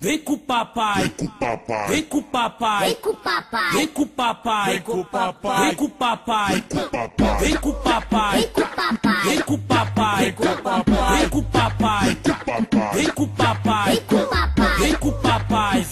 Vem com o papai, Vem com o papai, vem com o papai, Vem com o papai, vem com o papai, vem com o papai, vem com o papai, vem com o papai, vem com o papai, vem com o papai, vem com o papai, vem com o papai, vem com o papai, vem com o papai, vem com o papai,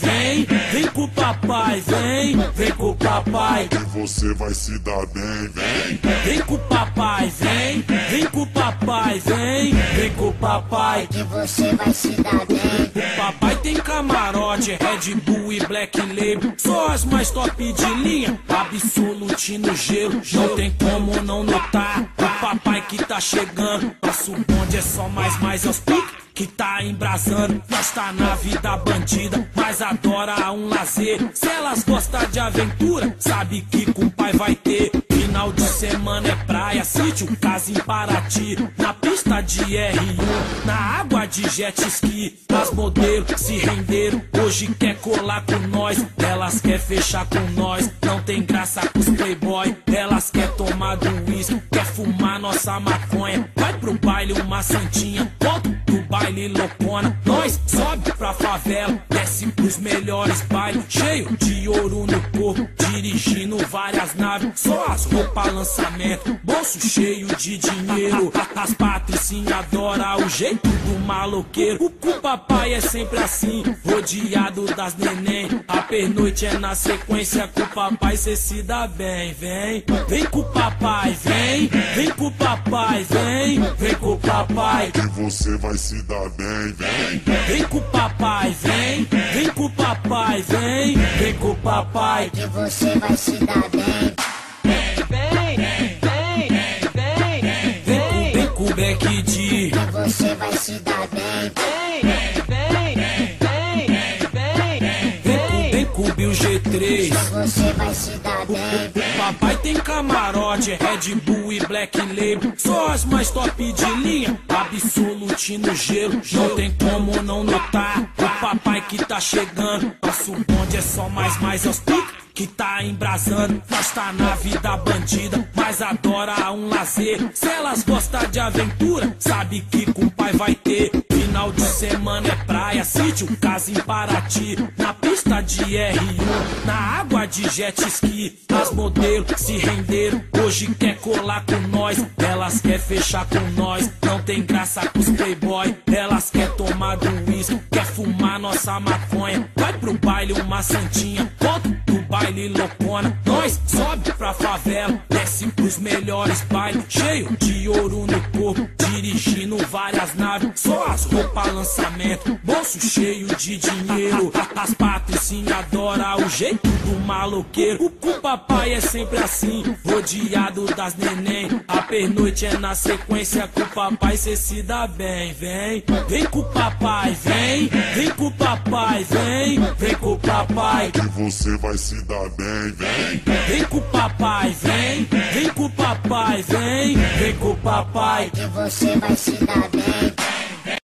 vem com o papai, vem com o papai, vem com o papai, que você vai se dar bem, vem. vem com o papai, vem com o papai, vem com o papai. que você vai se dar bem. O papai tem camarote, Red Bull e Black Label, só as mais top de linha, Absolute no gelo, não tem como não notar. O papai que tá chegando, nosso bonde é só mais aos piques que tá embrasando. Nós tá na vida bandida, mas adora um lazer. Se elas gostam de aventura, sabe que com o pai vai ter. Final de semana é praia, sítio, casa em Paraty, na pista de R1, na água de jet ski. As modelos se renderam, hoje quer colar com nós. Elas quer fechar com nós, não tem graça com os playboy. Elas quer tomar do uísque, quer fumar nossa maconha. Vai pro baile uma santinha, volta do baile loucona. Nós sobe pra favela, desce pros melhores bailes, cheio de ouro no corpo, dirigindo várias naves, só as roupas lançamento, bolso cheio de dinheiro. As patricinhas adoram o jeito do maloqueiro. O papai é sempre assim, rodeado das neném. A pernoite é na sequência, com o papai cê se dá bem. Vem com o papai, vem com o papai, vem com o papai, Que você vai se dar bem, vem. vem com o papai, vem com o papai, vem com o papai. Que você vai se dar bem. Vem com o Beck D, Que você vai se dar bem. vem com o Bill G3. Que você vai se dar bem. Papai tem camarote, Red Bull e Black Label, só as mais top de linha, Absolute no gelo, não tem como não notar. O papai que tá chegando, nosso bonde é só mais aos piques que tá embrasando. Nós tá na vida bandida, mas adora um lazer. Se elas gostam de aventura, sabe que com o pai vai ter. Final de semana é praia, sítio, casa em Paraty, na pista de R1, na água de jet ski. As modelos se renderam, hoje quer colar com nós. Elas quer fechar com nós, não tem graça com os playboy. Elas quer tomar do uísque, quer fumar nossa maconha. Vai pro baile uma santinha, volta do baile loucona. Nós sobe pra favela, desce pros melhores bailes, cheio de ouro no corpo, dirigindo várias naves, só as roupas lançamento, bolso cheio de dinheiro. As patricinhas adoram o jeito do maloqueiro. O papai é sempre assim, rodeado das neném. A pernoite é na sequência, com o papai cê se dá bem. Vem com o papai, vem com o papai, vem com o papai. Que você vai se dar bem, vem. Vem com o papai, vem com o papai, vem com o papai. Que você vai se dar bem.